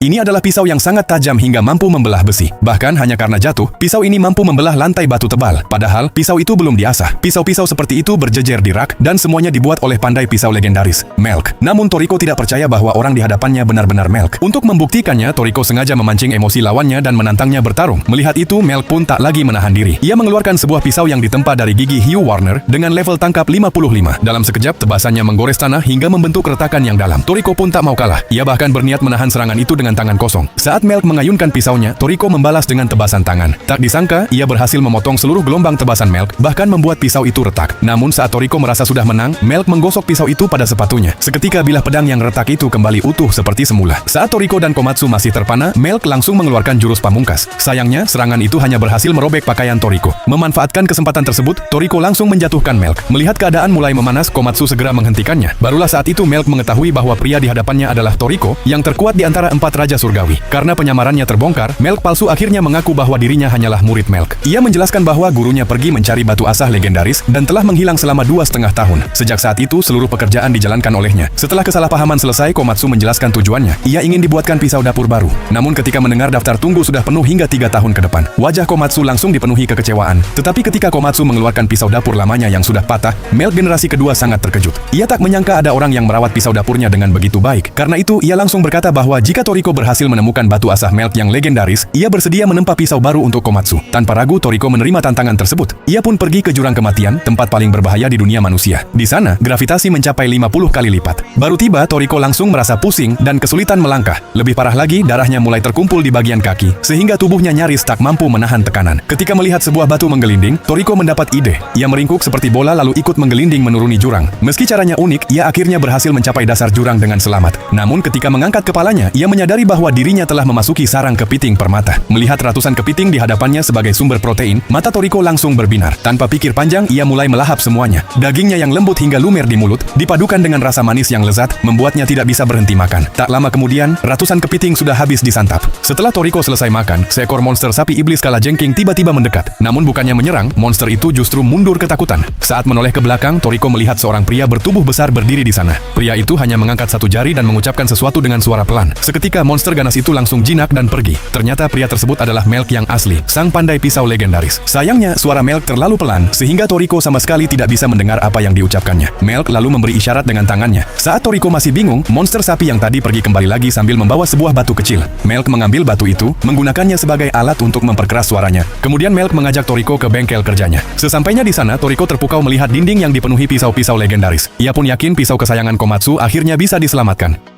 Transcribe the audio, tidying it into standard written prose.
Ini adalah pisau yang sangat tajam hingga mampu membelah besi. Bahkan hanya karena jatuh, pisau ini mampu membelah lantai batu tebal. Padahal, pisau itu belum diasah. Pisau-pisau seperti itu berjejer di rak, dan semuanya dibuat oleh pandai pisau legendaris, Melk. Namun Toriko tidak percaya bahwa orang di hadapannya benar-benar Melk. Untuk membuktikannya, Toriko sengaja memancing emosi lawannya dan menantangnya bertarung. Melihat itu, Melk pun tak lagi menahan diri. Ia mengeluarkan sebuah pisau yang ditempa dari gigi Hugh Warner dengan level tangkap 55. Dalam sekejap, tebasannya menggores tanah hingga membentuk retakan yang dalam. Toriko pun tak mau kalah. Ia bahkan berniat menahan serangan itu dengan tangan kosong. Saat Melk mengayunkan pisaunya, Toriko membalas dengan tebasan tangan. Tak disangka, ia berhasil memotong seluruh gelombang tebasan Melk, bahkan membuat pisau itu retak. Namun saat Toriko merasa sudah menang, Melk menggosok pisau itu pada sepatunya. Seketika bilah pedang yang retak itu kembali utuh seperti semula. Saat Toriko dan Komatsu masih terpana, Melk langsung mengeluarkan jurus pamungkas. Sayangnya, serangan itu hanya berhasil merobek pakaian Toriko. Memanfaatkan kesempatan tersebut, Toriko langsung menjatuhkan Melk. Melihat keadaan mulai memanas, Komatsu segera menghentikannya. Barulah saat itu Melk mengetahui bahwa pria di hadapannya adalah Toriko, yang terkuat di antara 4 raja surgawi. Karena penyamarannya terbongkar, Melk palsu akhirnya mengaku bahwa dirinya hanyalah murid Melk. Ia menjelaskan bahwa gurunya pergi mencari batu asah legendaris dan telah menghilang selama 2,5 tahun. Sejak saat itu, seluruh pekerjaan dijalankan olehnya. Setelah kesalahpahaman selesai, Komatsu menjelaskan tujuannya. Ia ingin dibuatkan pisau dapur baru. Namun ketika mendengar daftar tunggu sudah penuh hingga 3 tahun ke depan, wajah Komatsu langsung dipenuhi kekecewaan. Tetapi ketika Komatsu mengeluarkan pisau dapur lamanya yang sudah patah, Melk generasi kedua sangat terkejut. Ia tak menyangka ada orang yang merawat pisau dapurnya dengan begitu baik. Karena itu, ia langsung berkata bahwa jika Toriko berhasil menemukan batu asah Melk yang legendaris, ia bersedia menempa pisau baru untuk Komatsu. Tanpa ragu, Toriko menerima tantangan tersebut. Ia pun pergi ke jurang kematian, tempat paling berbahaya di dunia manusia. Di sana, gravitasi mencapai 50 kali lipat. Baru tiba, Toriko langsung merasa pusing dan kesulitan melangkah. Lebih parah lagi, darahnya mulai terkumpul di bagian kaki, sehingga tubuhnya nyaris tak mampu menahan tekanan. Ketika melihat sebuah batu menggelinding, Toriko mendapat ide. Ia meringkuk seperti bola lalu ikut menggelinding menuruni jurang. Meski caranya unik, ia akhirnya berhasil mencapai dasar jurang dengan selamat. Namun ketika mengangkat kepalanya, ia menyadari bahwa dirinya telah memasuki sarang kepiting permata. Melihat ratusan kepiting di hadapannya sebagai sumber protein, mata Toriko langsung berbinar. Tanpa pikir panjang, ia mulai melahap semuanya. Dagingnya yang lembut hingga lumer di mulut, dipadukan dengan rasa manis yang lezat, membuatnya tidak bisa berhenti makan. Tak lama kemudian, ratusan kepiting sudah habis disantap. Setelah Toriko selesai makan, seekor monster sapi iblis kalajengking tiba-tiba mendekat. Namun bukannya menyerang, monster itu justru mundur ketakutan. Saat menoleh ke belakang, Toriko melihat seorang pria bertubuh besar berdiri di sana. Pria itu hanya mengangkat satu jari dan mengucapkan sesuatu dengan suara pelan. Seketika monster ganas itu langsung jinak dan pergi. Ternyata pria tersebut adalah Melk yang asli, sang pandai pisau legendaris. Sayangnya, suara Melk terlalu pelan, sehingga Toriko sama sekali tidak bisa mendengar apa yang diucapkannya. Melk lalu memberi isyarat dengan tangannya. Saat Toriko masih bingung, monster sapi yang tadi pergi kembali lagi sambil membawa sebuah batu kecil. Melk mengambil batu itu, menggunakannya sebagai alat untuk memperkeras suaranya. Kemudian Melk mengajak Toriko ke bengkel kerjanya. Sesampainya di sana, Toriko terpukau melihat dinding yang dipenuhi pisau-pisau legendaris. Ia pun yakin pisau kesayangan Komatsu akhirnya bisa diselamatkan.